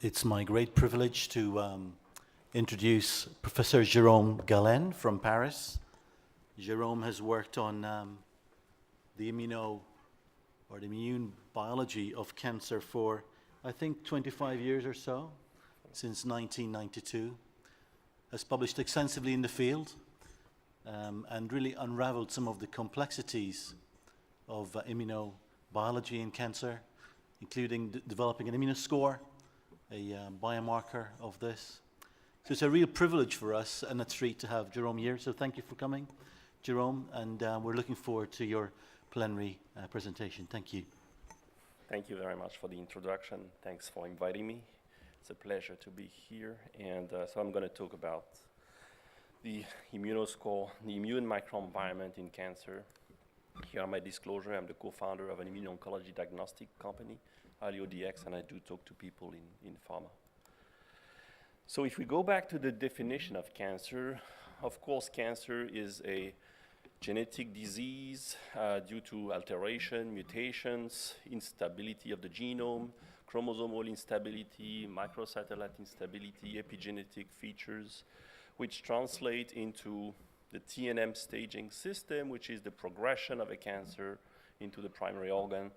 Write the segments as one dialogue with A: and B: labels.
A: It's my great privilege to introduce Professor Jerome Galon from Paris. Jerome has worked on the immune biology of cancer for, I think, 25 years or so, since 1992. Has published extensively in the field and really unraveled some of the complexities of immunobiology in cancer, including developing an immunoscore, a biomarker of this. So it's a real privilege for us and a treat to have Jerome here. So thank you for coming, Jerome, and we're looking forward to your plenary presentation. Thank you.
B: Thank you very much for the introduction. Thanks for inviting me. It's a pleasure to be here. And so I'm going to talk about the immunoscore, the immune microenvironment in cancer. Here are my disclosure. I'm the co-founder of an immuno-oncology diagnostic company, AlioDx, and I do talk to people in pharma. So if we go back to the definition of cancer, of course, cancer is a genetic disease due to alteration, mutations, instability of the genome, chromosomal instability, microsatellite instability, epigenetic features, which translate into the TNM staging system, which is the progression of a cancer into the primary organ,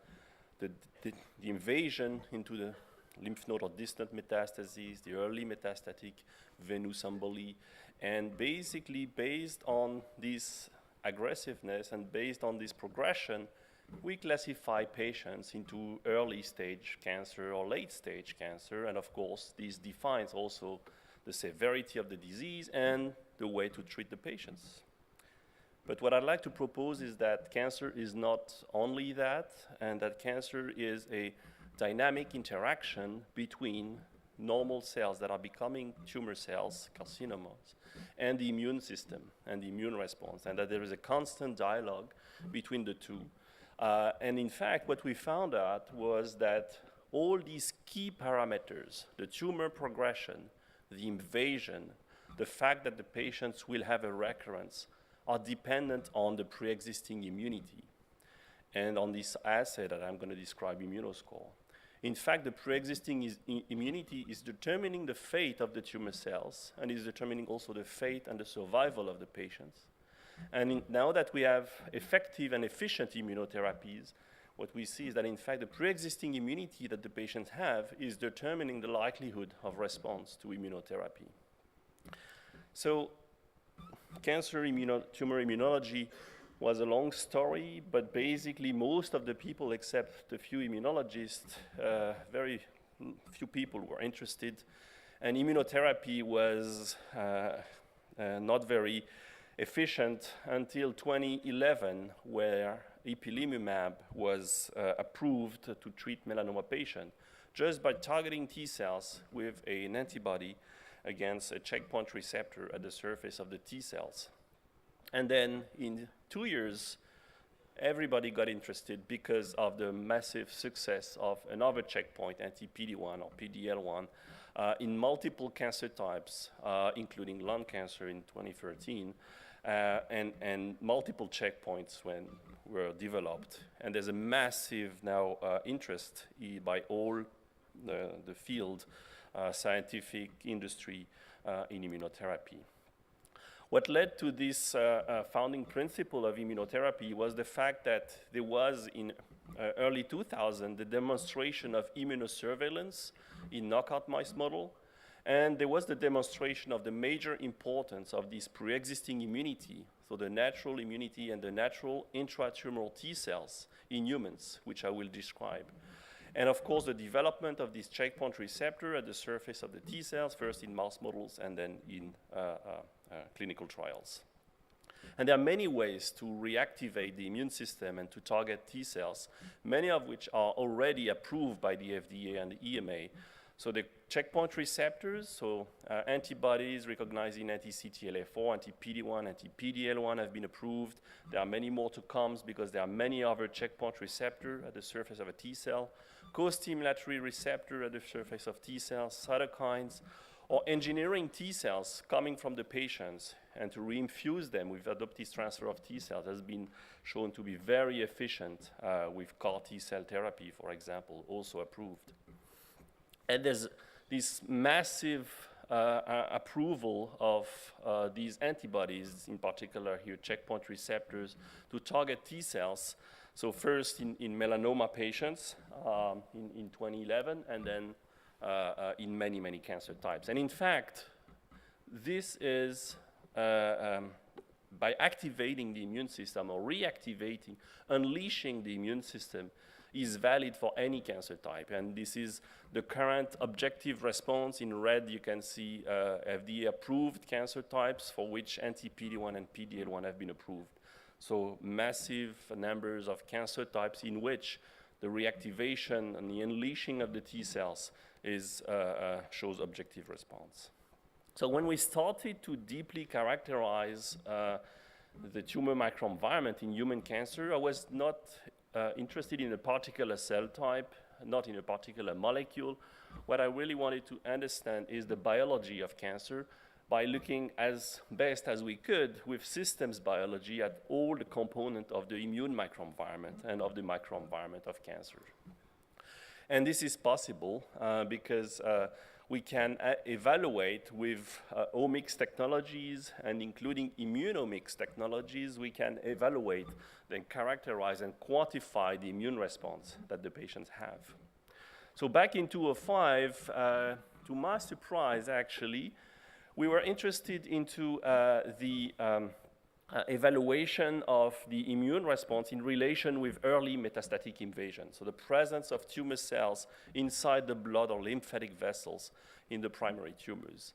B: the invasion into the lymph node or distant metastases, the early metastatic venous emboli, and basically based on this aggressiveness and based on this progression, we classify patients into early stage cancer or late stage cancer, and of course this defines also the severity of the disease and the way to treat the patients. But what I'd like to propose is that cancer is not only that, and that cancer is a dynamic interaction between normal cells that are becoming tumor cells, carcinomas, and the immune system and the immune response, and that there is a constant dialogue between the two. And in fact, what we found out was that all these key parameters, the tumor progression, the invasion, the fact that the patients will have a recurrence, are dependent on the pre-existing immunity and on this assay that I'm going to describe, immunoscore. In fact, the pre-existing immunity is determining the fate of the tumor cells and is determining also the fate and the survival of the patients. And now that we have effective and efficient immunotherapies, what we see is that in fact the pre-existing immunity that the patients have is determining the likelihood of response to immunotherapy. So cancer tumor immunology was a long story, but basically most of the people except a few immunologists, very few people were interested, and immunotherapy was not very efficient until 2011, where ipilimumab was approved to treat melanoma patients just by targeting T cells with an antibody against a checkpoint receptor at the surface of the T cells. And then in 2 years, everybody got interested because of the massive success of another checkpoint, anti-PD-1 or PD-L1, in multiple cancer types, including lung cancer in 2013, and multiple checkpoints were developed. And there's a massive now interest by all the field, scientific industry in immunotherapy. What led to this founding principle of immunotherapy was the fact that there was in early 2000 the demonstration of immunosurveillance in knockout mice model, and there was the demonstration of the major importance of this pre-existing immunity, so the natural immunity and the natural intratumoral T cells in humans, which I will describe. And of course, the development of this checkpoint receptor at the surface of the T cells, first in mouse models and then in clinical trials. And there are many ways to reactivate the immune system and to target T cells, many of which are already approved by the FDA and the EMA. So the checkpoint receptors, so antibodies recognizing anti-CTLA-4, anti-PD-1, anti-PD-L1 have been approved. There are many more to come because there are many other checkpoint receptors at the surface of a T cell, co-stimulatory receptor at the surface of T cells, cytokines, or engineering T cells coming from the patients and to reinfuse them with adoptive transfer of T cells has been shown to be very efficient with CAR T cell therapy, for example, also approved. And there's this massive approval of these antibodies, in particular here checkpoint receptors, to target T cells. So first in melanoma patients in 2011, and then in many, many cancer types. And in fact, this is by activating the immune system or reactivating, unleashing the immune system is valid for any cancer type. And this is the current objective response. In red, you can see FDA-approved cancer types for which anti-PD-1 and PD-L1 have been approved. So massive numbers of cancer types in which the reactivation and the unleashing of the T cells shows objective response. So when we started to deeply characterize the tumor microenvironment in human cancer, I was not interested in a particular cell type, not in a particular molecule. What I really wanted to understand is the biology of cancer by looking as best as we could with systems biology at all the components of the immune microenvironment and of the microenvironment of cancer. And this is possible because we can evaluate with omics technologies and including immunomics technologies, we can evaluate, then characterize and quantify the immune response that the patients have. So back in 2005, to my surprise actually, we were interested into the evaluation of the immune response in relation with early metastatic invasion. So the presence of tumor cells inside the blood or lymphatic vessels in the primary tumors.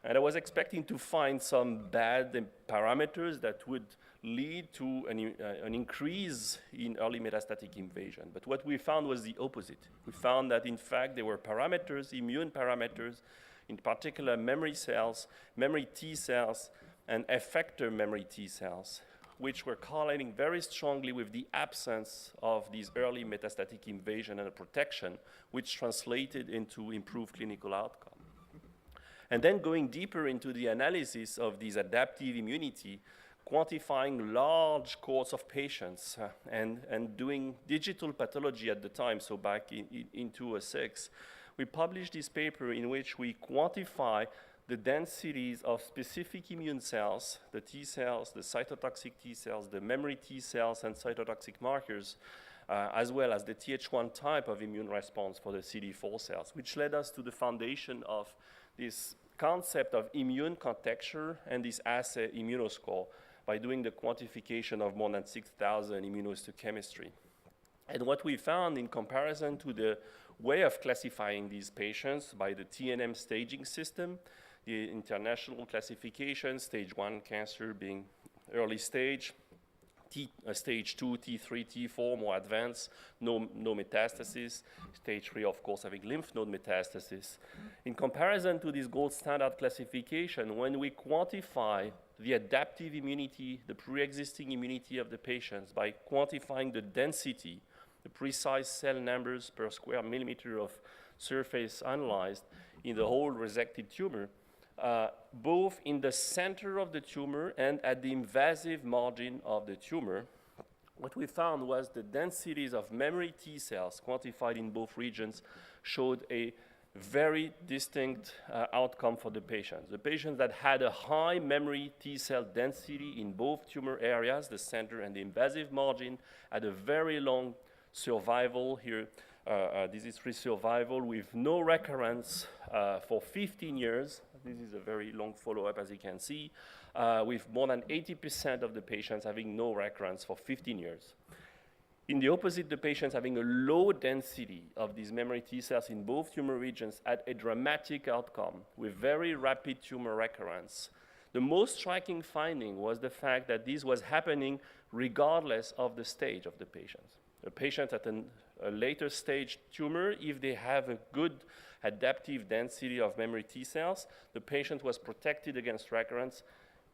B: And I was expecting to find some bad parameters that would lead to an increase in early metastatic invasion. But what we found was the opposite. We found that in fact there were parameters, immune parameters, in particular memory cells, memory T cells, and effector memory T cells, which were correlating very strongly with the absence of these early metastatic invasion and protection, which translated into improved clinical outcome. And then going deeper into the analysis of these adaptive immunity, quantifying large cohorts of patients and doing digital pathology at the time, so back in 2006, we published this paper in which we quantify the densities of specific immune cells, the T cells, the cytotoxic T cells, the memory T cells, and cytotoxic markers, as well as the Th1 type of immune response for the CD4 cells, which led us to the foundation of this concept of immune contexture and this assay immunoscore by doing the quantification of more than 6,000 immunohistochemistry. And what we found in comparison to the way of classifying these patients by the TNM staging system, the international classification, stage 1 cancer being early stage, stage 2, T3, T4, more advanced, no metastasis, stage 3, of course, having lymph node metastasis. In comparison to this gold standard classification, when we quantify the adaptive immunity, the pre-existing immunity of the patients by quantifying the density, the precise cell numbers per square millimeter of surface analyzed in the whole resected tumor, both in the center of the tumor and at the invasive margin of the tumor, what we found was the densities of memory T cells quantified in both regions showed a very distinct outcome for the patients. The patients that had a high memory T cell density in both tumor areas, the center and the invasive margin, had a very long survival here, disease-free survival with no recurrence for 15 years. This is a very long follow-up, as you can see, with more than 80% of the patients having no recurrence for 15 years. In the opposite, the patients having a low density of these memory T cells in both tumor regions had a dramatic outcome with very rapid tumor recurrence. The most striking finding was the fact that this was happening regardless of the stage of the patients. The patients at a later stage tumor, if they have a good adaptive density of memory T cells, the patient was protected against recurrence.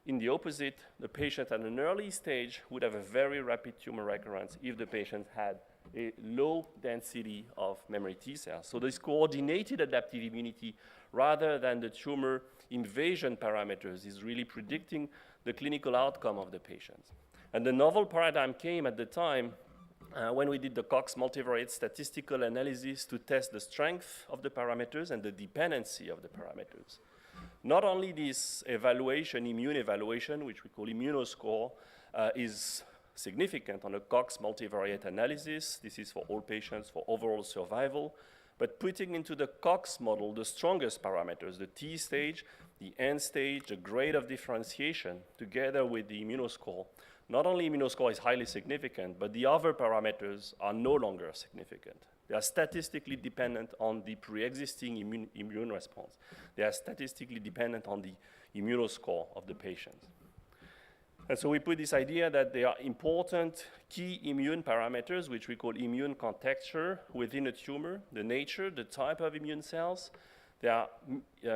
B: In the opposite, the patient at an early stage would have a very rapid tumor recurrence if the patient had a low density of memory T cells. So this coordinated adaptive immunity, rather than the tumor invasion parameters, is really predicting the clinical outcome of the patients. And the novel paradigm came at the time when we did the Cox multivariate statistical analysis to test the strength of the parameters and the dependency of the parameters. Not only this evaluation, immune evaluation, which we call immunoscore, is significant on a Cox multivariate analysis. This is for all patients for overall survival. But putting into the Cox model the strongest parameters, the T stage, the N stage, the grade of differentiation, together with the immunoscore, not only immunoscore is highly significant, but the other parameters are no longer significant. They are statistically dependent on the pre-existing immune response. They are statistically dependent on the immunoscore of the patient. And so we put this idea that there are important key immune parameters, which we call immune contexture within a tumor, the nature, the type of immune cells. There are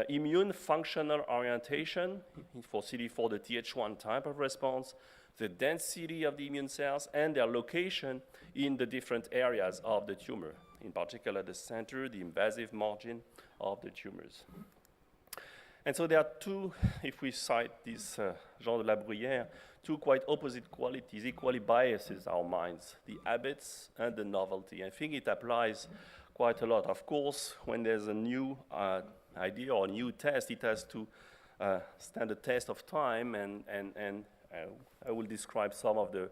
B: immune functional orientation for CD4, the Th1 type of response, the density of the immune cells, and their location in the different areas of the tumor, in particular the center, the invasive margin of the tumors. And so there are two, if we cite this Jean de la Bruyère, two quite opposite qualities, equally biases our minds, the habits and the novelty. I think it applies quite a lot. Of course, when there's a new idea or a new test, it has to stand the test of time, and I will describe some of the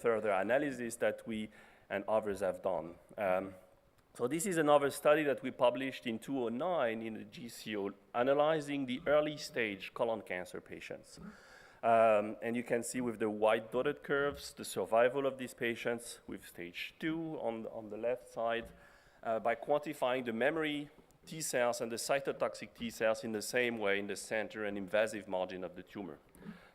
B: further analysis that we and others have done. So this is another study that we published in 2009 in the GCO, analyzing the early stage colon cancer patients. And you can see with the white dotted curves, the survival of these patients with stage 2 on the left side, by quantifying the memory T cells and the cytotoxic T cells in the same way in the center and invasive margin of the tumor.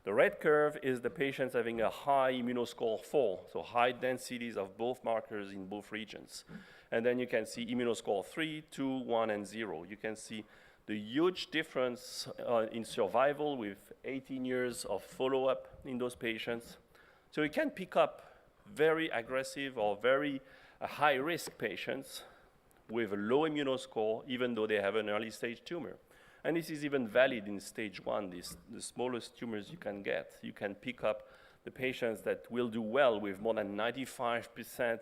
B: The red curve is the patients having a high immunoscore 4, so high densities of both markers in both regions. And then you can see immunoscore 3, 2, 1, and 0. You can see the huge difference in survival with 18 years of follow-up in those patients. So you can pick up very aggressive or very high-risk patients with a low immunoscore, even though they have an early-stage tumor. And this is even valid in stage 1, the smallest tumors you can get. You can pick up the patients that will do well with more than 95%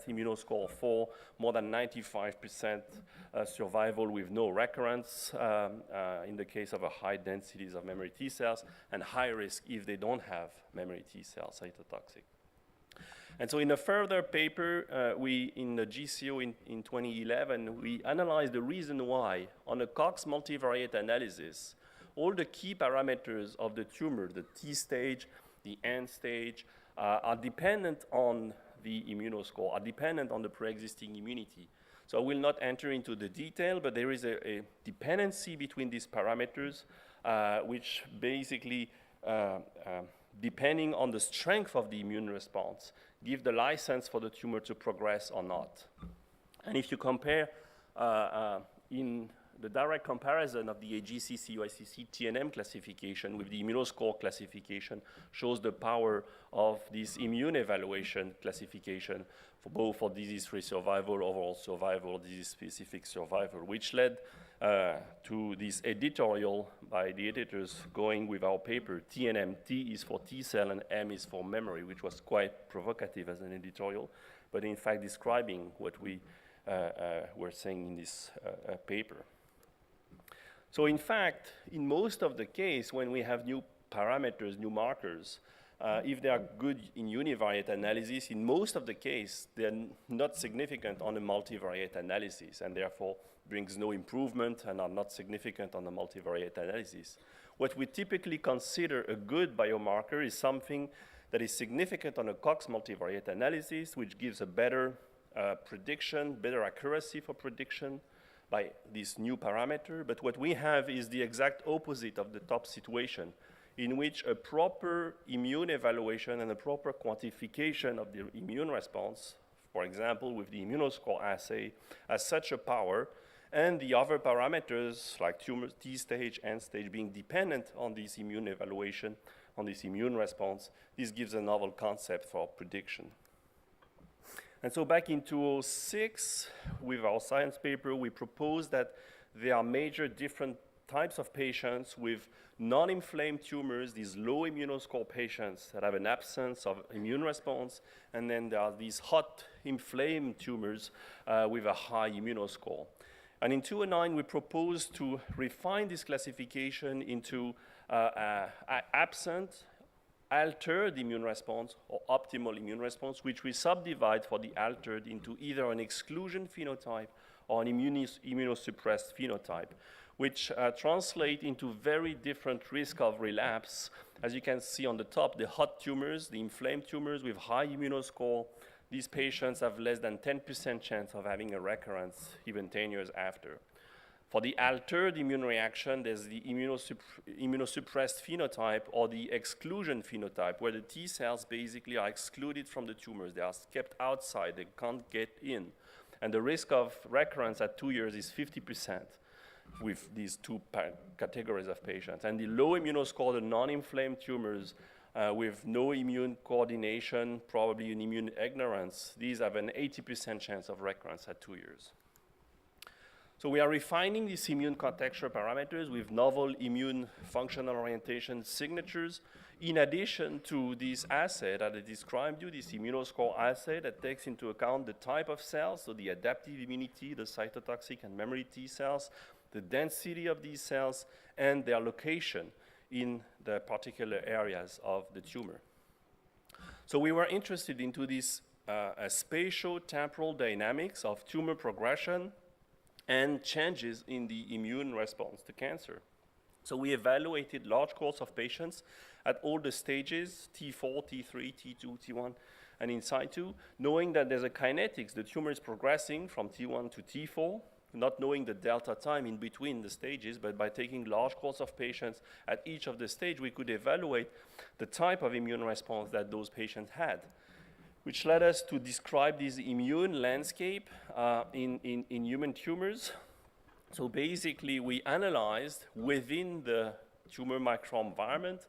B: immunoscore 4, more than 95% survival with no recurrence in the case of a high densities of memory T cells, and high risk if they don't have memory T cells, cytotoxic. And so in a further paper, we in the GCO in 2011, we analyzed the reason why on a Cox multivariate analysis, all the key parameters of the tumor, the T stage, the N stage, are dependent on the immunoscore, are dependent on the pre-existing immunity. So I will not enter into the detail, but there is a dependency between these parameters, which basically, depending on the strength of the immune response, give the license for the tumor to progress or not. And if you compare in the direct comparison of the AGCC-UICC TNM classification with the immunoscore classification shows the power of this immune evaluation classification for both for disease-free survival, overall survival, disease-specific survival, which led to this editorial by the editors going with our paper, TNM, T is for T cell and M is for memory, which was quite provocative as an editorial, but in fact describing what we were saying in this paper. So in fact, in most of the case, when we have new parameters, new markers, if they are good in univariate analysis, in most of the case, they're not significant on a multivariate analysis, and therefore brings no improvement and are not significant on the multivariate analysis. What we typically consider a good biomarker is something that is significant on a Cox multivariate analysis, which gives a better prediction, better accuracy for prediction by this new parameter. But what we have is the exact opposite of the top situation, in which a proper immune evaluation and a proper quantification of the immune response, for example, with the immunoscore assay, has such a power, and the other parameters like tumor T stage, N stage being dependent on this immune evaluation, on this immune response, this gives a novel concept for prediction. And so back in 2006, with our science paper, we proposed that there are major different types of patients with non-inflamed tumors, these low immunoscore patients that have an absence of immune response, and then there are these hot inflamed tumors with a high immunoscore. And in 209, we proposed to refine this classification into absent, altered immune response, or optimal immune response, which we subdivide for the altered into either an exclusion phenotype or an immunosuppressed phenotype, which translate into very different risk of relapse. As you can see on the top, the hot tumors, the inflamed tumors with high immunoscore, these patients have less than 10% chance of having a recurrence even 10 years after. For the altered immune reaction, there's the immunosuppressed phenotype or the exclusion phenotype, where the T cells basically are excluded from the tumors. They are kept outside, they can't get in. And the risk of recurrence at 2 years is 50% with these two categories of patients. And the low immunoscore, the non-inflamed tumors with no immune coordination, probably an immune ignorance, these have an 80% chance of recurrence at 2 years. So we are refining these immune contextual parameters with novel immune functional orientation signatures, in addition to this assay that I described you, this immunoscore assay that takes into account the type of cells, so the adaptive immunity, the cytotoxic and memory T cells, the density of these cells, and their location in the particular areas of the tumor. So we were interested into this spatio-temporal dynamics of tumor progression and changes in the immune response to cancer. So we evaluated large cohorts of patients at all the stages, T4, T3, T2, T1, and in situ, knowing that there's a kinetics, the tumor is progressing from T1 to T4, not knowing the delta time in between the stages, but by taking large cohorts of patients at each of the stage, we could evaluate the type of immune response that those patients had, which led us to describe this immune landscape in human tumors. So basically, we analyzed within the tumor microenvironment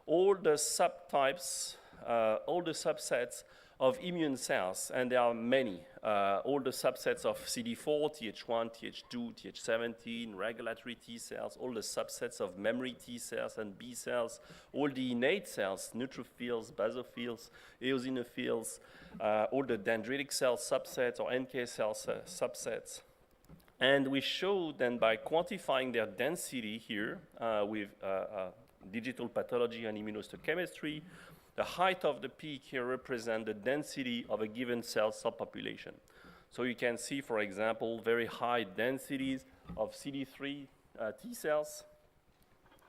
B: all the subtypes, all the subsets of immune cells, and there are many. All the subsets of CD4, Th1, Th2, Th17, regulatory T cells, all the subsets of memory T cells and B cells, all the innate cells, neutrophils, basophils, eosinophils, all the dendritic cell subsets or NK cell subsets. And we showed then by quantifying their density here with digital pathology and immunohistochemistry, the height of the peak here represents the density of a given cell subpopulation. So you can see, for example, very high densities of CD3 T cells.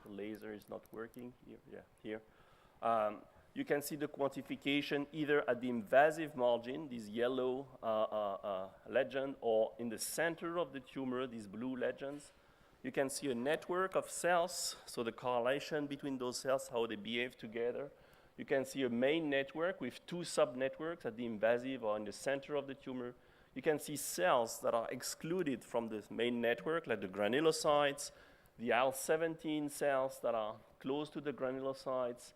B: The laser is not working here. Yeah, here. You can see the quantification either at the invasive margin, this yellow legend, or in the center of the tumor, these blue legends. You can see a network of cells, so the correlation between those cells, how they behave together. You can see a main network with two sub-networks at the invasive or in the center of the tumor. You can see cells that are excluded from this main network, like the granulocytes, the IL-17 cells that are close to the granulocytes.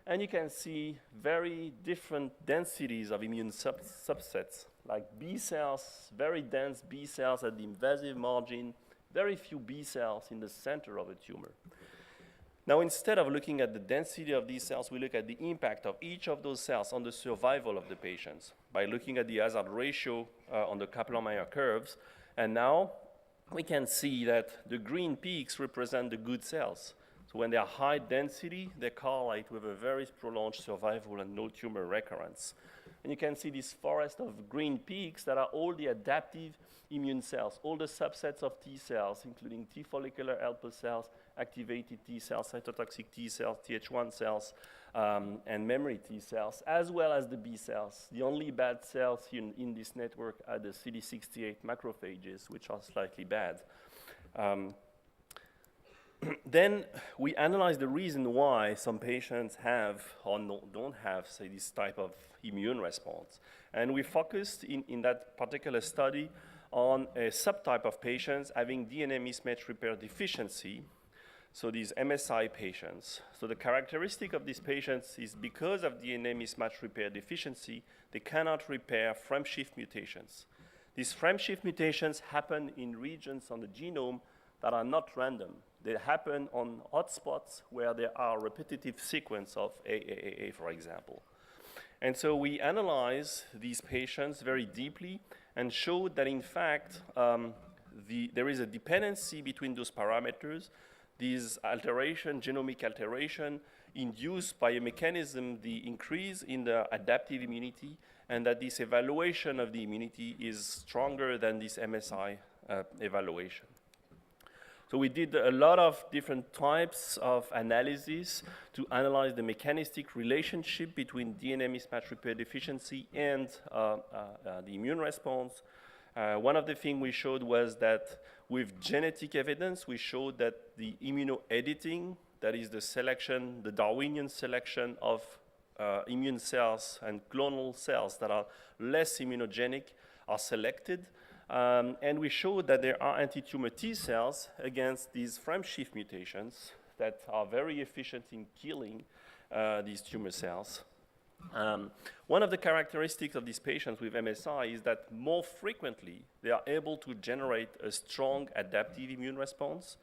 B: And you can see very different densities of immune subsets, like B cells, very dense B cells at the invasive margin, very few B cells in the center of the tumor. Now, instead of looking at the density of these cells, we look at the impact of each of those cells on the survival of the patients by looking at the hazard ratio on the Kaplan-Meier curves. And now we can see that the green peaks represent the good cells. So when they are high density, they correlate with a very prolonged survival and no tumor recurrence. And you can see this forest of green peaks that are all the adaptive immune cells, all the subsets of T cells, including T follicular helper cells, activated T cells, cytotoxic T cells, Th1 cells, and memory T cells, as well as the B cells. The only bad cells in this network are the CD68 macrophages, which are slightly bad. Then we analyze the reason why some patients have or don't have, say, this type of immune response. And we focused in that particular study on a subtype of patients having DNA mismatch repair deficiency, so these MSI patients. So the characteristic of these patients is because of DNA mismatch repair deficiency, they cannot repair frameshift mutations. These frameshift mutations happen in regions on the genome that are not random. They happen on hotspots where there are repetitive sequence of AAA, for example. And so we analyze these patients very deeply and showed that in fact, there is a dependency between those parameters, these alteration, genomic alteration, induced by a mechanism, the increase in the adaptive immunity, and that this evaluation of the immunity is stronger than this MSI evaluation. So we did a lot of different types of analysis to analyze the mechanistic relationship between DNA mismatch repair deficiency and the immune response. One of the things we showed was that with genetic evidence, we showed that the immunoediting, that is the selection, the Darwinian selection of immune cells and clonal cells that are less immunogenic are selected. And we showed that there are anti-tumor T cells against these frameshift mutations that are very efficient in killing these tumor cells. One of the characteristics of these patients with MSI is that more frequently they are able to generate a strong adaptive immune response.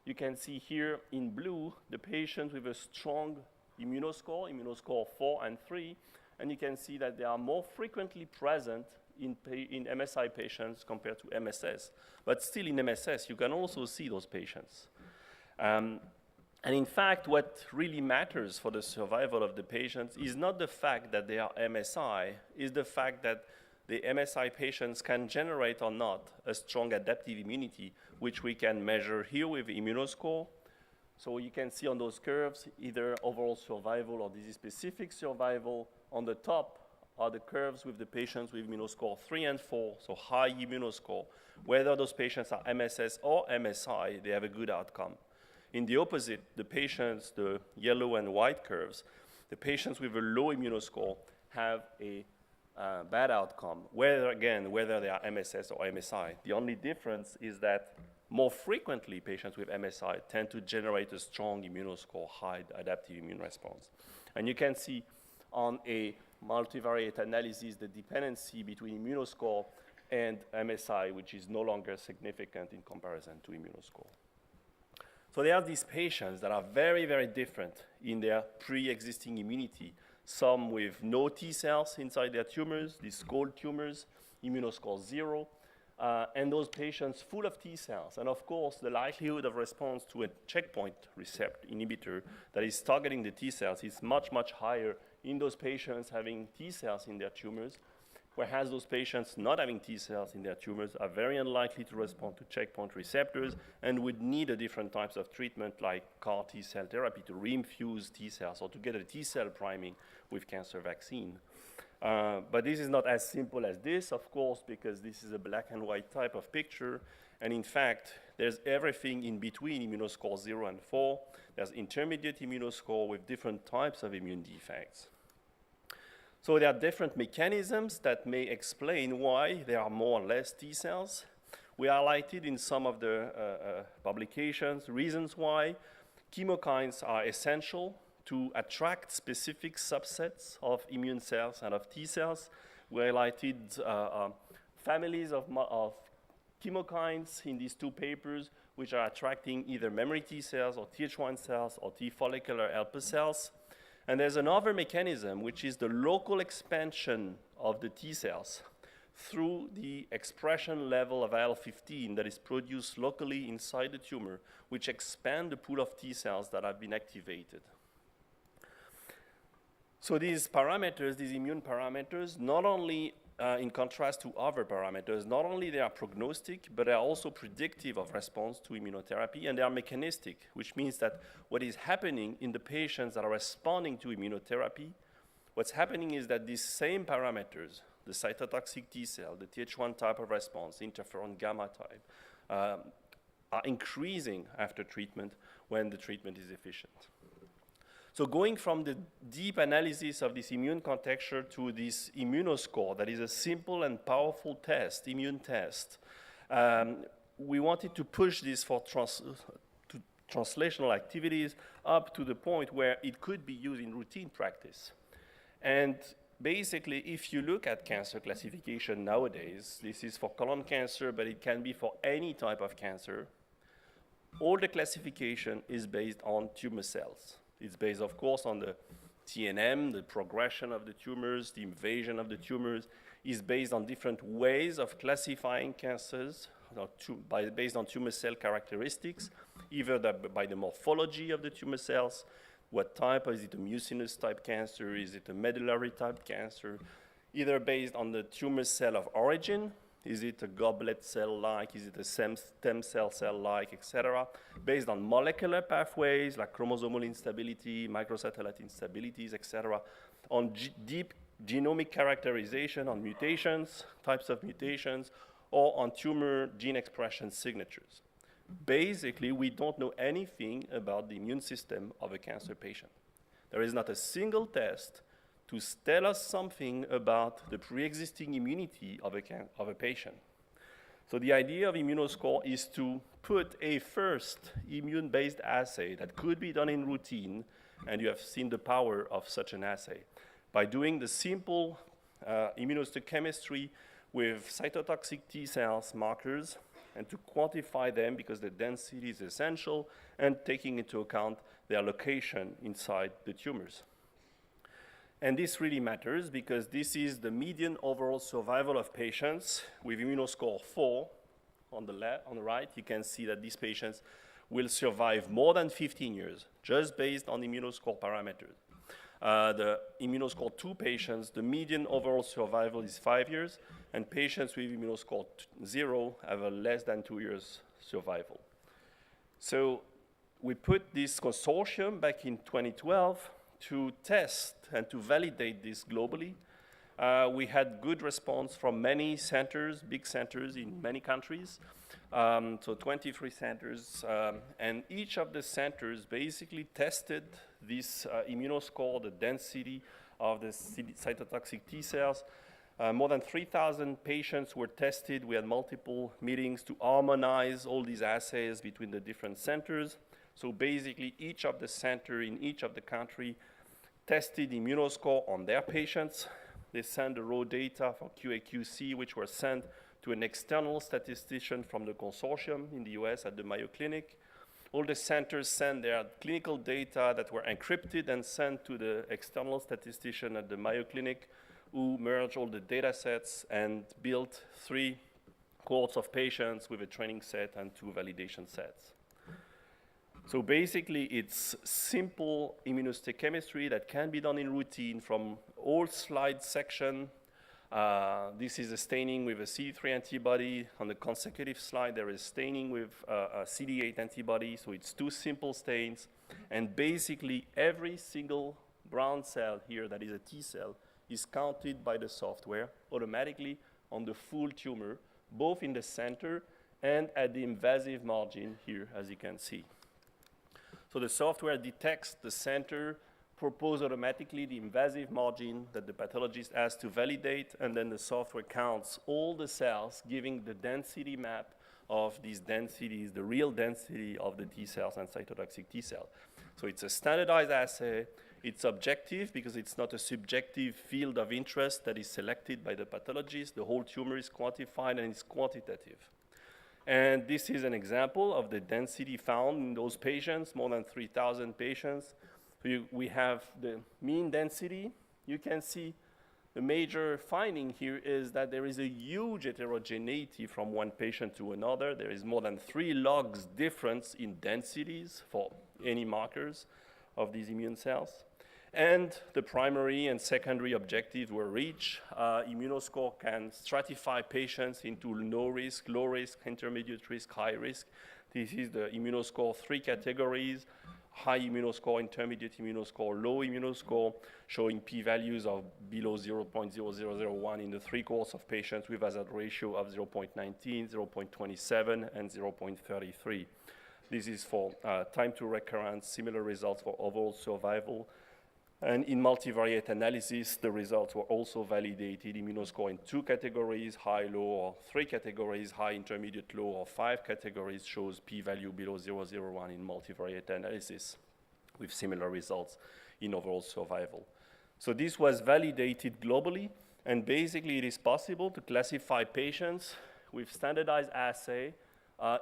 B: You can see here in blue the patients with a strong immunoscore 4 and 3, and you can see that they are more frequently present in MSI patients compared to MSS. But still in MSS, you can also see those patients. And in fact, what really matters for the survival of the patients is not the fact that they are MSI, is the fact that the MSI patients can generate or not a strong adaptive immunity, which we can measure here with immunoscore. So you can see on those curves either overall survival or disease-specific survival. On the top are the curves with the patients with immunoscore 3 and 4, so high immunoscore. Whether those patients are MSS or MSI, they have a good outcome. In the opposite, the patients, the yellow and white curves, the patients with a low immunoscore have a bad outcome, whether they are MSS or MSI. The only difference is that more frequently patients with MSI tend to generate a strong immunoscore, high adaptive immune response. And you can see on a multivariate analysis the dependency between immunoscore and MSI, which is no longer significant in comparison to immunoscore. So there are these patients that are very, very different in their pre-existing immunity, some with no T cells inside their tumors, these cold tumors, immunoscore 0, and those patients full of T cells. And of course, the likelihood of response to a checkpoint receptor inhibitor that is targeting the T cells is much, much higher in those patients having T cells in their tumors, whereas those patients not having T cells in their tumors are very unlikely to respond to checkpoint receptors and would need a different types of treatment like CAR T cell therapy to reinfuse T cells or to get a T cell priming with cancer vaccine. But this is not as simple as this, of course, because this is a black and white type of picture. And in fact, there's everything in between immunoscore 0 and 4. There's intermediate immunoscore with different types of immune defects. So there are different mechanisms that may explain why there are more or less T cells. We highlighted in some of the publications reasons why chemokines are essential to attract specific subsets of immune cells and of T cells. We highlighted families of chemokines in these two papers, which are attracting either memory T cells or Th1 cells or T follicular helper cells. And there's another mechanism, which is the local expansion of the T cells through the expression level of IL-15 that is produced locally inside the tumor, which expand the pool of T cells that have been activated. So these parameters, these immune parameters, not only in contrast to other parameters, not only they are prognostic, but they are also predictive of response to immunotherapy, and they are mechanistic, which means that what is happening in the patients that are responding to immunotherapy, what's happening is that these same parameters, the cytotoxic T cell, the Th1 type of response, interferon gamma type, are increasing after treatment when the treatment is efficient. So going from the deep analysis of this immune contexture to this immunoscore, that is a simple and powerful test, immune test, we wanted to push this for translational activities up to the point where it could be used in routine practice. And basically, if you look at cancer classification nowadays, this is for colon cancer, but it can be for any type of cancer. all the classification is based on tumor cells. It's based, of course, on the TNM, the progression of the tumors, the invasion of the tumors, is based on different ways of classifying cancers based on tumor cell characteristics, either by the morphology of the tumor cells, what type, is it a mucinous type cancer, is it a medullary type cancer, either based on the tumor cell of origin, is it a goblet cell-like, is it a stem cell-like, etc., based on molecular pathways like chromosomal instability, microsatellite instabilities, etc., on deep genomic characterization, on mutations, types of mutations, or on tumor gene expression signatures. Basically, we don't know anything about the immune system of a cancer patient. There is not a single test to tell us something about the pre-existing immunity of a patient. So the idea of Immunoscore is to put a first immune-based assay that could be done in routine, and you have seen the power of such an assay, by doing the simple immunohistochemistry with cytotoxic T cells markers, and to quantify them because the density is essential, and taking into account their location inside the tumors. And this really matters because this is the median overall survival of patients with Immunoscore 4 on the right. You can see that these patients will survive more than 15 years, just based on Immunoscore parameters. The Immunoscore 2 patients, the median overall survival is 5 years, and patients with Immunoscore 0 have a less than 2 years survival. So we put this consortium back in 2012 to test and to validate this globally. We had good response from many centers, big centers in many countries, so 23 centers, and each of the centers basically tested this Immunoscore, the density of the cytotoxic T cells. More than 3,000 patients were tested. We had multiple meetings to harmonize all these assays between the different centers. So basically, each of the center in each of the country tested Immunoscore on their patients. They sent the raw data for QA/QC, which were sent to an external statistician from the consortium in the US at the Mayo Clinic. All the centers sent their clinical data that were encrypted and sent to the external statistician at the Mayo Clinic, who merged all the data sets and built 3 cohorts of patients with a training set and 2 validation sets. So basically, it's simple immunohistochemistry that can be done in routine from all slide section. This is a staining with a CD3 antibody. On the consecutive slide, there is staining with a CD8 antibody. So it's 2 simple stains. And basically, every single brown cell here that is a T cell is counted by the software automatically on the full tumor, both in the center and at the invasive margin here, as you can see. So the software detects the center, proposes automatically the invasive margin that the pathologist has to validate, and then the software counts all the cells, giving the density map of these densities, the real density of the T cells and cytotoxic T cell. So it's a standardized assay. It's objective because it's not a subjective field of interest that is selected by the pathologist. The whole tumor is quantified and it's quantitative. And this is an example of the density found in those patients, more than 3,000 patients. So we have the mean density. You can see the major finding here is that there is a huge heterogeneity from one patient to another. There is more than 3 logs difference in densities for any markers of these immune cells. And the primary and secondary objectives were reached. Immunoscore can stratify patients into no risk, low risk, intermediate risk, high risk. This is the Immunoscore 3 categories: high Immunoscore, intermediate Immunoscore, low Immunoscore, showing p-values of below 0.0001 in the 3 cohorts of patients with hazard ratio of 0.19, 0.27, and 0.33. This is for time to recurrence, similar results for overall survival. And in multivariate analysis, the results were also validated. Immunoscore in 2 categories, high, low, or 3 categories, high, intermediate, low, or 5 categories, shows p-value below 0.001 in multivariate analysis with similar results in overall survival. So this was validated globally, and basically it is possible to classify patients with standardized assay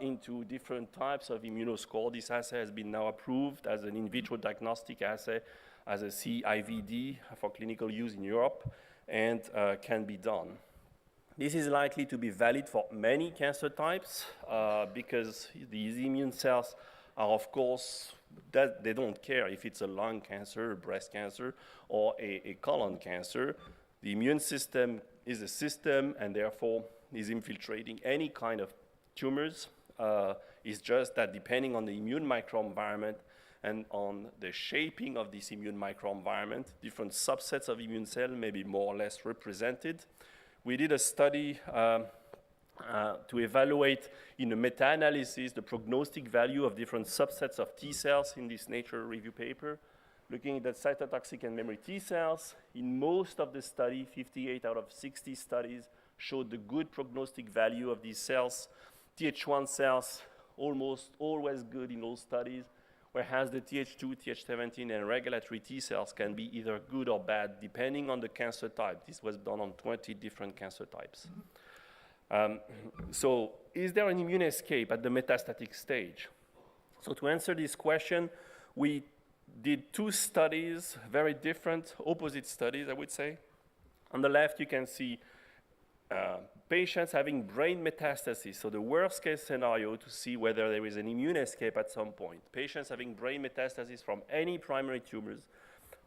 B: into different types of immunoscore. This assay has been now approved as an in vitro diagnostic assay, as a CIVD for clinical use in Europe, and can be done. This is likely to be valid for many cancer types because these immune cells are, of course, they don't care if it's a lung cancer, breast cancer, or a colon cancer. The immune system is a system and therefore is infiltrating any kind of tumors. It's just that depending on the immune microenvironment and on the shaping of this immune microenvironment, different subsets of immune cells may be more or less represented. We did a study to evaluate in a meta-analysis the prognostic value of different subsets of T cells in this Nature review paper, looking at the cytotoxic and memory T cells. In most of the study, 58 out of 60 studies showed the good prognostic value of these cells. Th1 cells, almost always good in all studies, whereas the Th2, Th17, and regulatory T cells can be either good or bad, depending on the cancer type. This was done on 20 different cancer types. So is there an immune escape at the metastatic stage? So to answer this question, we did two studies, very different, opposite studies, I would say. On the left, you can see patients having brain metastasis, so the worst case scenario to see whether there is an immune escape at some point. Patients having brain metastasis from any primary tumors.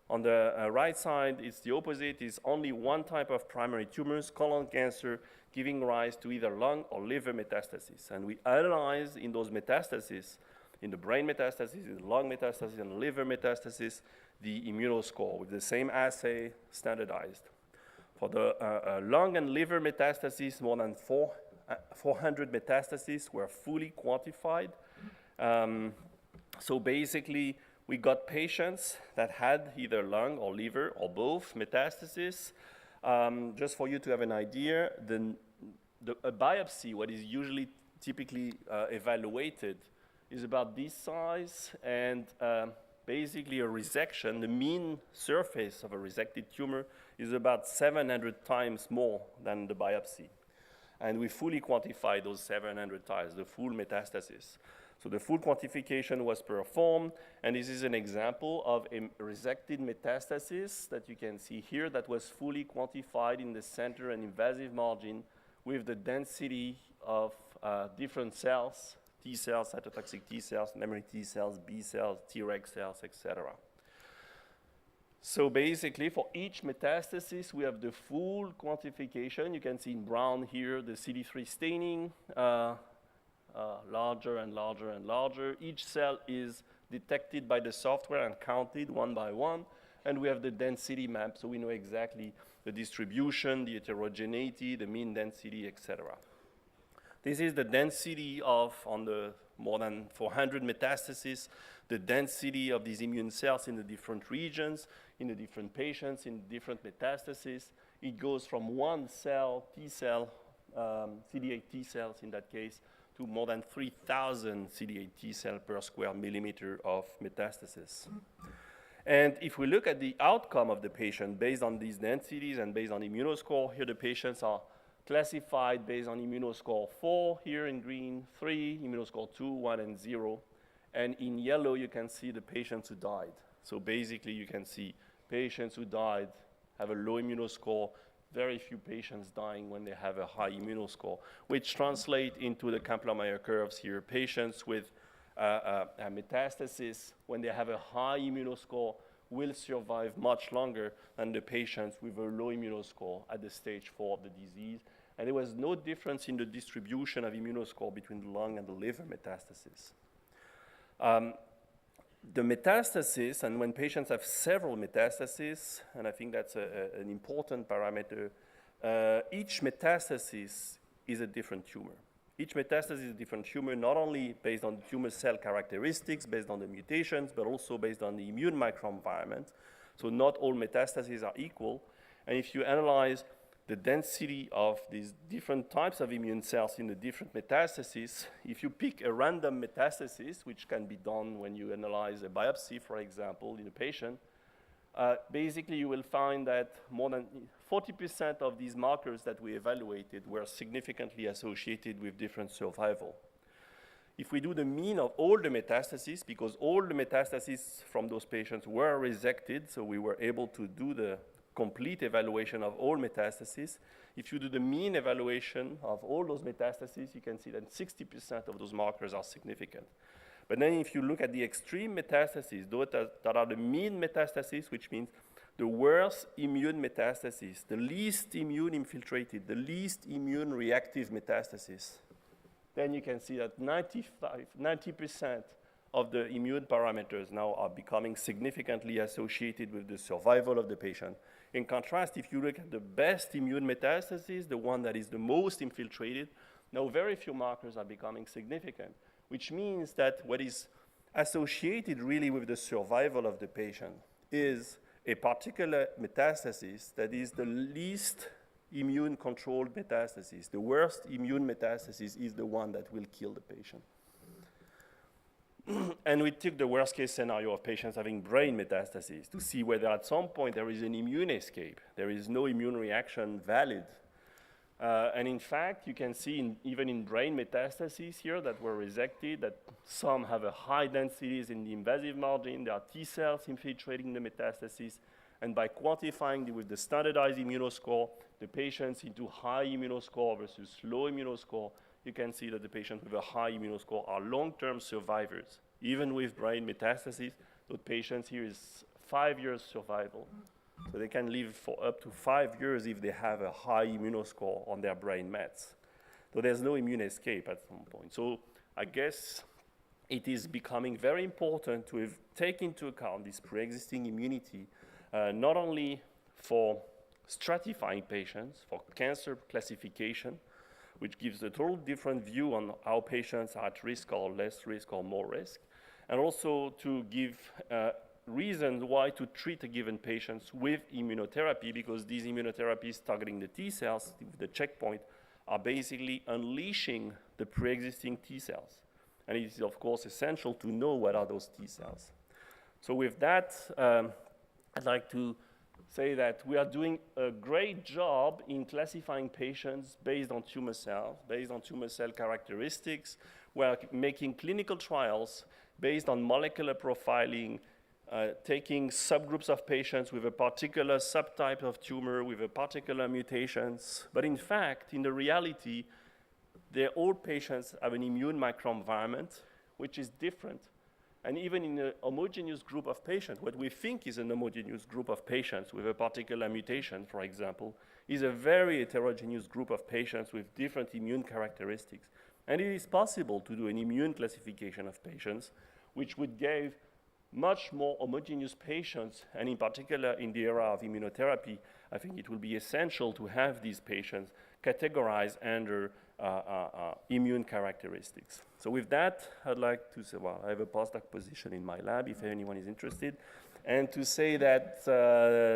B: On the right side, it's the opposite. It's only one type of primary tumors, colon cancer, giving rise to either lung or liver metastasis. And we analyze in those metastases, in the brain metastasis, in the lung metastasis, and liver metastasis, the immunoscore with the same assay standardized. For the lung and liver metastases, more than 400 metastases were fully quantified. So basically, we got patients that had either lung or liver or both metastases. Just for you to have an idea, a biopsy, what is usually typically evaluated, is about this size, and basically a resection, the mean surface of a resected tumor is about 700 times more than the biopsy. And we fully quantify those 700 times, the full metastasis. So the full quantification was performed, and this is an example of a resected metastasis that you can see here that was fully quantified in the center and invasive margin with the density of different cells, T cells, cytotoxic T cells, memory T cells, B cells, Treg cells, etc. So basically, for each metastasis, we have the full quantification. You can see in brown here the CD3 staining, larger and larger and larger. Each cell is detected by the software and counted one by one. And we have the density map, so we know exactly the distribution, the heterogeneity, the mean density, etc. This is the density of, on the more than 400 metastases, the density of these immune cells in the different regions, in the different patients, in different metastases. It goes from one cell, T cell, CD8 T cells in that case, to more than 3,000 CD8 T cells per square millimeter of metastasis. And if we look at the outcome of the patient based on these densities and based on immunoscore, here the patients are classified based on immunoscore 4, here in green, 3, immunoscore 2, 1, and 0. And in yellow, you can see the patients who died. So basically, you can see patients who died have a low immunoscore, very few patients dying when they have a high immunoscore, which translate into the Kaplan-Meier curves here. Patients with a metastasis, when they have a high immunoscore, will survive much longer than the patients with a low immunoscore at the stage 4 of the disease. And there was no difference in the distribution of immunoscore between the lung and the liver metastasis. The metastasis, and when patients have several metastases, and I think that's an important parameter, each metastasis is a different tumor. Each metastasis is a different tumor, not only based on the tumor cell characteristics, based on the mutations, but also based on the immune microenvironment. So not all metastases are equal. And if you analyze the density of these different types of immune cells in the different metastases, if you pick a random metastasis, which can be done when you analyze a biopsy, for example, in a patient, basically you will find that more than 40% of these markers that we evaluated were significantly associated with different survival. if we do the mean of all the metastases, because all the metastases from those patients were resected, so we were able to do the complete evaluation of all metastases. If you do the mean evaluation of all those metastases, you can see that 60% of those markers are significant. But then if you look at the extreme metastases, those that are the mean metastases, which means the worst immune metastases, the least immune infiltrated, the least immune reactive metastases, then you can see that 90% of the immune parameters now are becoming significantly associated with the survival of the patient. In contrast, if you look at the best immune metastases, the one that is the most infiltrated, now very few markers are becoming significant, which means that what is associated really with the survival of the patient is a particular metastasis that is the least immune-controlled metastasis. The worst immune metastasis is the one that will kill the patient. And we took the worst-case scenario of patients having brain metastases to see whether at some point there is an immune escape. There is no immune reaction valid. And in fact, you can see even in brain metastases here that were resected, that some have a high densities in the invasive margin. There are T cells infiltrating the metastases. And by quantifying with the standardized immunoscore, the patients into high immunoscore versus low immunoscore, you can see that the patients with a high immunoscore are long-term survivors. Even with brain metastases, those patients here is 5 years survival. So they can live for up to 5 years if they have a high immunoscore on their brain mets. So there's no immune escape at some point. So I guess it is becoming very important to take into account this pre-existing immunity, not only for stratifying patients, for cancer classification, which gives a total different view on how patients are at risk or less risk or more risk, and also to give reasons why to treat a given patient with immunotherapy, because these immunotherapies targeting the T cells, the checkpoint, are basically unleashing the pre-existing T cells. And it is, of course, essential to know what are those T cells. So with that, I'd like to say that we are doing a great job in classifying patients based on tumor cells, based on tumor cell characteristics. We are making clinical trials based on molecular profiling, taking subgroups of patients with a particular subtype of tumor, with a particular mutations. But in fact, in the reality, all patients have an immune microenvironment which is different. And even in a homogeneous group of patients, what we think is an homogeneous group of patients with a particular mutation, for example, is a very heterogeneous group of patients with different immune characteristics. And it is possible to do an immune classification of patients, which would give much more homogeneous patients, and in particular in the era of immunotherapy, I think it will be essential to have these patients categorized under immune characteristics. So with that, I'd like to say, well, I have a postdoc position in my lab if anyone is interested, and to say that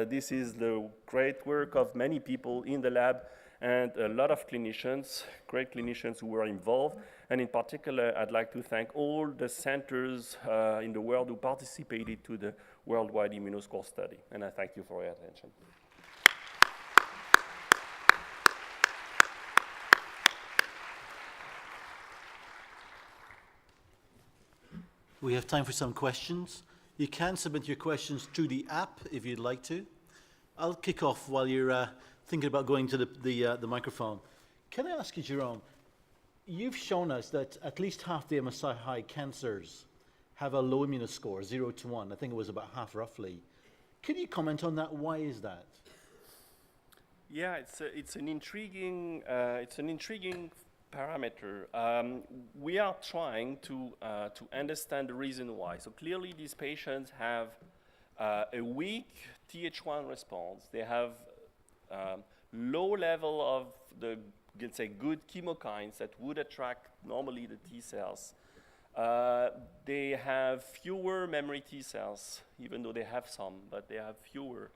B: this is the great work of many people in the lab and a lot of clinicians, great clinicians who were involved. And in particular, I'd like to thank all the centers in the world who participated to the worldwide immunoscore study. And I thank you for your attention.
A: We have time for some questions. You can submit your questions to the app if you'd like to. I'll kick off while you're thinking about going to the microphone. Can I ask you, Jerome, you've shown us that at least half the MSI-high cancers have a low immunoscore, 0 to 1. I think it was about half roughly. Can you comment on that? Why is that?
B: Yeah, it's an intriguing parameter. We are trying to understand the reason why. So clearly these patients have a weak Th1 response. They have low level of the, let's say, good chemokines that would attract normally the T cells. They have fewer memory T cells, even though they have some, but they have fewer.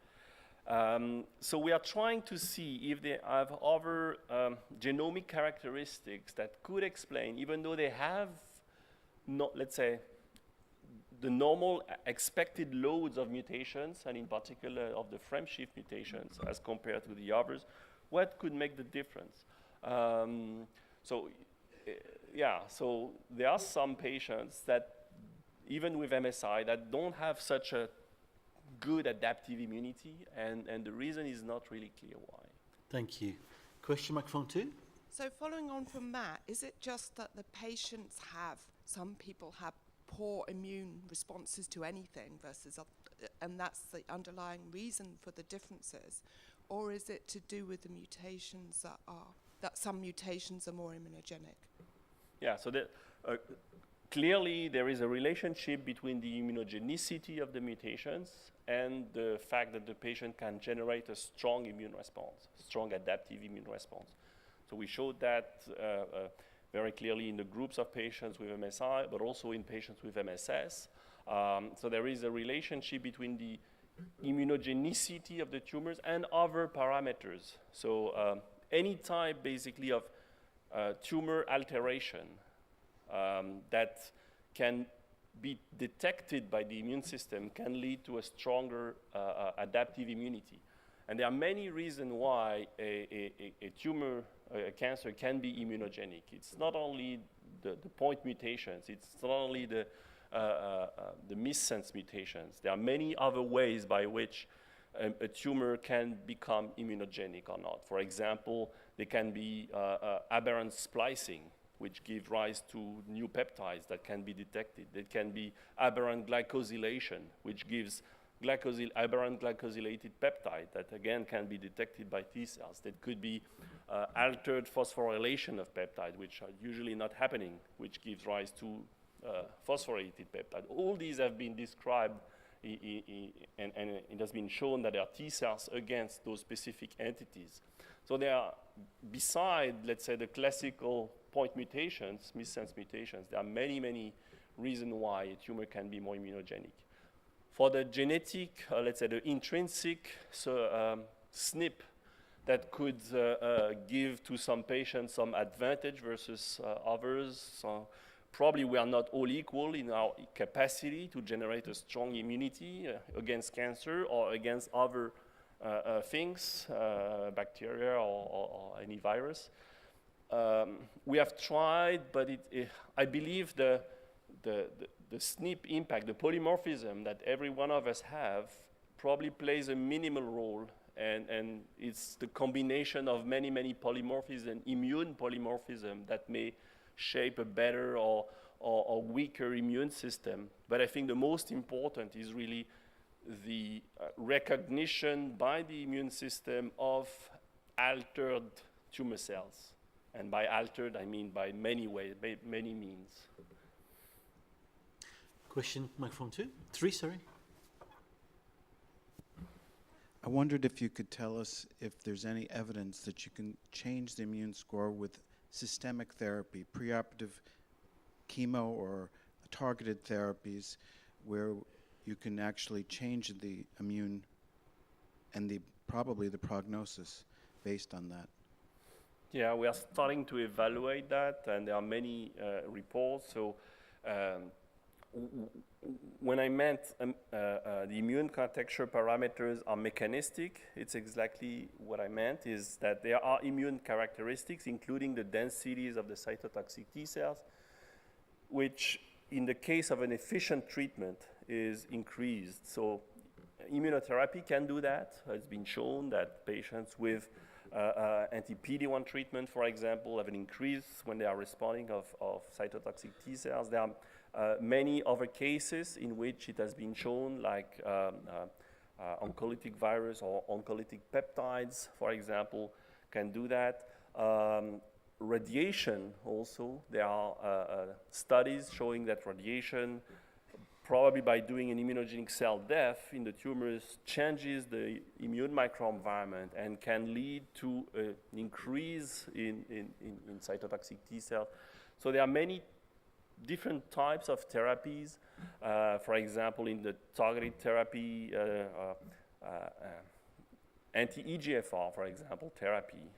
B: So we are trying to see if they have other genomic characteristics that could explain, even though they have, not, let's say, the normal expected loads of mutations, and in particular of the frame shift mutations as compared to the others, what could make the difference? So yeah, so there are some patients that, even with MSI, that don't have such a good adaptive immunity, and the reason is not really clear why.
A: Thank you. Question microphone 2?
C: So following on from that, is it just that the patients some people have poor immune responses to anything versus, and that's the underlying reason for the differences? Or is it to do with the mutations that some mutations are more immunogenic?
B: Yeah, so clearly there is a relationship between the immunogenicity of the mutations and the fact that the patient can generate a strong immune response, strong adaptive immune response. So we showed that very clearly in the groups of patients with MSI, but also in patients with MSS. So there is a relationship between the immunogenicity of the tumors and other parameters. So any type basically of tumor alteration that can be detected by the immune system can lead to a stronger adaptive immunity. And there are many reasons why a tumor, a cancer can be immunogenic. It's not only the point mutations, it's not only the missense mutations. There are many other ways by which a tumor can become immunogenic or not. For example, there can be aberrant splicing, which give rise to new peptides that can be detected. There can be aberrant glycosylation, which gives aberrant glycosylated peptide that again can be detected by T cells. There could be altered phosphorylation of peptide, which are usually not happening, which gives rise to phosphorylated peptide. All these have been described and it has been shown that there are T cells against those specific entities. So there are, beside, let's say, the classical point mutations, missense mutations, there are many, many reasons why a tumor can be more immunogenic. For the genetic, let's say the intrinsic SNP that could give to some patients some advantage versus others, so probably we are not all equal in our capacity to generate a strong immunity against cancer or against other things, bacteria or any virus. We have tried, but I believe the SNP impact, the polymorphism that every one of us have, probably plays a minimal role, and it's the combination of many, many polymorphism, immune polymorphism, that may shape a better or weaker immune system. But I think the most important is really the recognition by the immune system of altered tumor cells. And by altered, I mean by many ways, by many means.
A: Question microphone 3, sorry.
D: I wondered if you could tell us if there's any evidence that you can change the immune score with systemic therapy, preoperative chemo or targeted therapies, where you can actually change the immune and probably the prognosis based on that.
B: Yeah, we are starting to evaluate that, and there are many reports. So when I meant the immune contexture parameters are mechanistic, it's exactly what I meant, is that there are immune characteristics, including the densities of the cytotoxic T cells, which in the case of an efficient treatment is increased. So immunotherapy can do that. It's been shown that patients with anti-PD-1 treatment, for example, have an increase when they are responding of cytotoxic T cells. There are many other cases in which it has been shown, like oncolytic virus or oncolytic peptides, for example, can do that. Radiation also, there are studies showing that radiation, probably by doing an immunogenic cell death in the tumors, changes the immune microenvironment and can lead to an increase in cytotoxic T cells. So there are many different types of therapies. For example, in the targeted therapy, anti-EGFR, for example, therapy,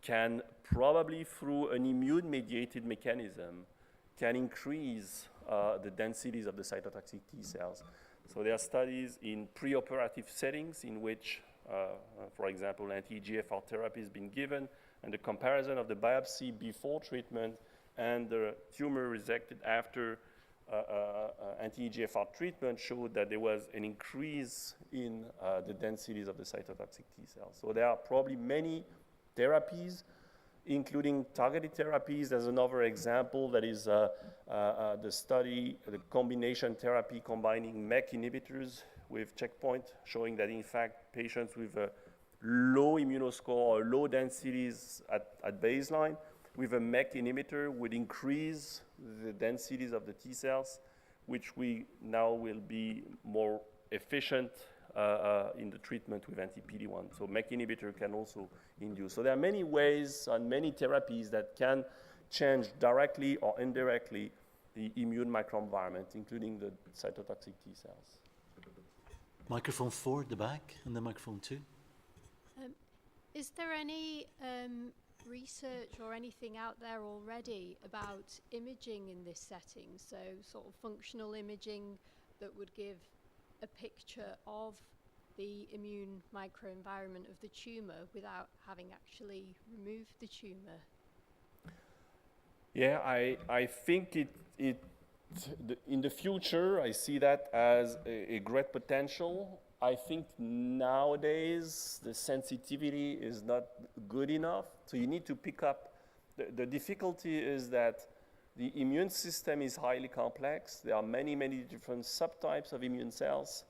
B: can probably through an immune-mediated mechanism can increase the densities of the cytotoxic T cells. So there are studies in preoperative settings in which, for example, anti-EGFR therapy has been given, and the comparison of the biopsy before treatment and the tumor resected after anti-EGFR treatment showed that there was an increase in the densities of the cytotoxic T cells. So there are probably many therapies, including targeted therapies. There's another example that is the combination therapy combining MEK inhibitors with checkpoint, showing that in fact patients with a low immunoscore or low densities at baseline with a MEK inhibitor would increase the densities of the T cells, which we now will be more efficient in the treatment with anti-PD-1. So MEK inhibitor can also induce. So there are many ways and many therapies that can change directly or indirectly the immune microenvironment, including the cytotoxic T cells.
A: Microphone 4 at the back, and then microphone 2.
E: Is there any research or anything out there already about imaging in this setting? So sort of functional imaging that would give a picture of the immune microenvironment of the tumor without having actually removed the tumor?
B: Yeah, I think in the future, I see that as a great potential. I think nowadays the sensitivity is not good enough. So you need to pick up. The difficulty is that the immune system is highly complex. There are many, many different subtypes of immune cells.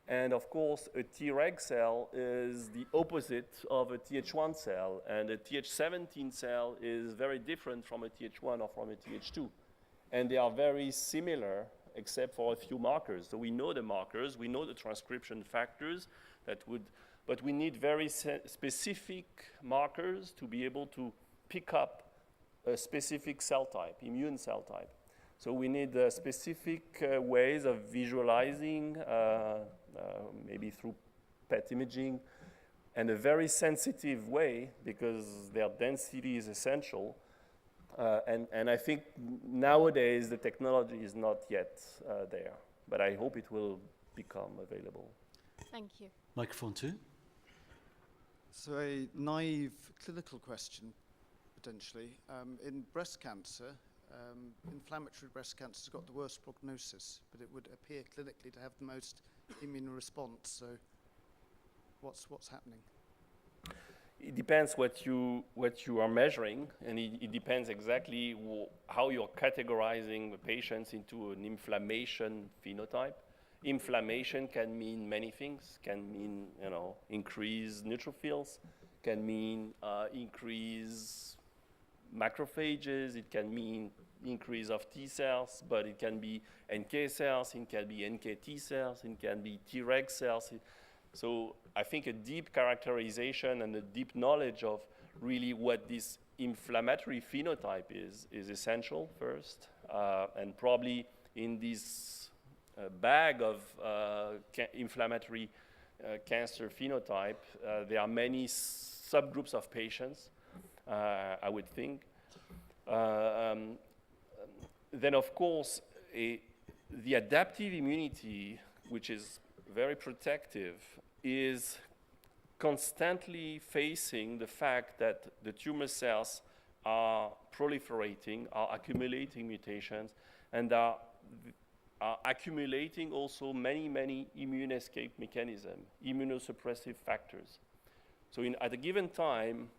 B: And of course, a Treg cell is the opposite of a Th1 cell. And a Th17 cell is very different from a Th1 or from a Th2. And they are very similar, except for a few markers. So we know the markers, we know the transcription factors but we need very specific markers to be able to pick up a specific cell type, immune cell type. So we need specific ways of visualizing, maybe through PET imaging, and a very sensitive way because their density is essential. And I think nowadays the technology is not yet there, but I hope it will become available.
E: Thank you.
A: Microphone 2.
F: So a naive clinical question, potentially. In breast cancer, inflammatory breast cancer has got the worst prognosis, but it would appear clinically to have the most immune response. So what's happening?
B: It depends what you are measuring, and it depends exactly how you're categorizing the patients into an inflammation phenotype. Inflammation can mean many things. Can mean increased neutrophils. Can mean increased macrophages. It can mean increase of T cells, but it can be NK cells. It can be NK T cells. It can be Treg cells. So I think a deep characterization and a deep knowledge of really what this inflammatory phenotype is essential first. And probably in this bag of inflammatory cancer phenotype, there are many subgroups of patients, I would think. Then, of course, the adaptive immunity, which is very protective, is constantly facing the fact that the tumor cells are proliferating, are accumulating mutations, and are accumulating also many, many immune escape mechanisms, immunosuppressive factors. So at a given time,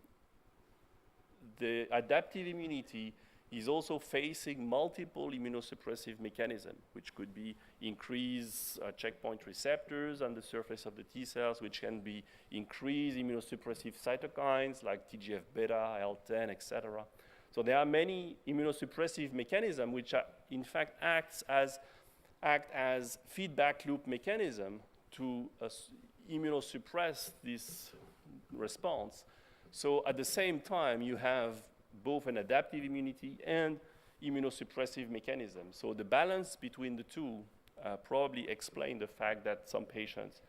B: the adaptive immunity is also facing multiple immunosuppressive mechanisms, which could be increased checkpoint receptors on the surface of the T cells, which can be increased immunosuppressive cytokines like TGF-beta, IL-10, etc. So there are many immunosuppressive mechanisms which are, in fact act as feedback loop mechanism to immunosuppress this response. So at the same time, you have both an adaptive immunity and immunosuppressive mechanism. So the balance between the two probably explain the fact that some patients,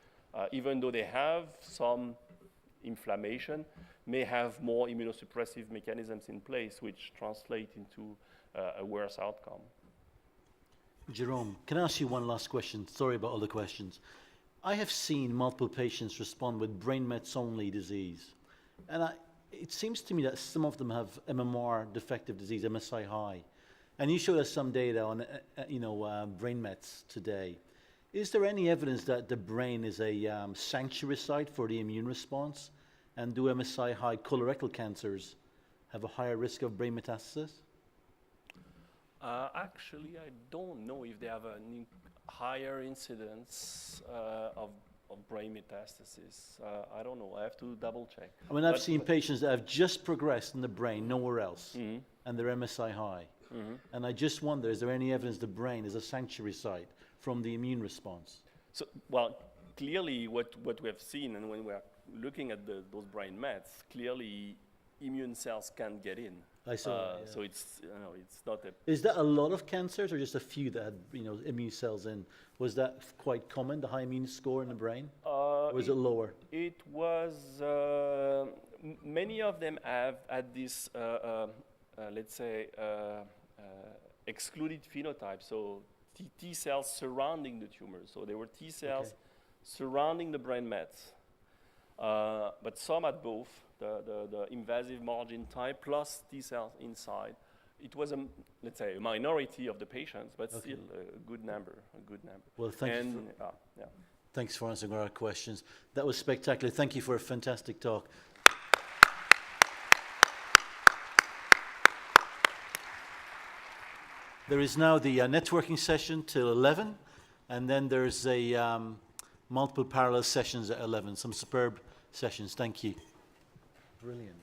B: even though they have some inflammation, may have more immunosuppressive mechanisms in place, which translate into a worse outcome.
A: Jerome, can I ask you one last question? Sorry about all the questions. I have seen multiple patients respond with brain mets only disease. And it seems to me that some of them have MMR defective disease, MSI high. And you showed us some data on, brain mets today. Is there any evidence that the brain is a sanctuary site for the immune response? And do MSI high colorectal cancers have a higher risk of brain metastasis?
B: Actually, I don't know if they have a higher incidence of brain metastasis. I don't know. I have to double check.
A: I mean, I've seen patients that have just progressed in the brain, nowhere else,
B: Mm-hmm.
A: and they're MSI high.
B: Mm-hmm.
A: And I just wonder, is there any evidence the brain is a sanctuary site from the immune response?
B: So, well, clearly what we have seen, and when we are looking at those brain mets, clearly immune cells can get in.
A: I saw that, yeah.
B: So it's not a.
A: Is that a lot of cancers or just a few that had immune cells in? Was that quite common, the high immune score in the brain? Or was it lower?
B: It was, many of them have had this, let's say, excluded phenotype, so T cells surrounding the tumor. So there were T cells surrounding the brain mets, but some had both, the invasive margin type plus T cells inside. It was, let's say, a minority of the patients, but still a good number,
A: Well, thank you. Thanks for answering our questions. That was spectacular. Thank you for a fantastic talk. There is now the networking session till 11, and then there's a multiple parallel sessions at 11. Some superb sessions. Thank you. Brilliant.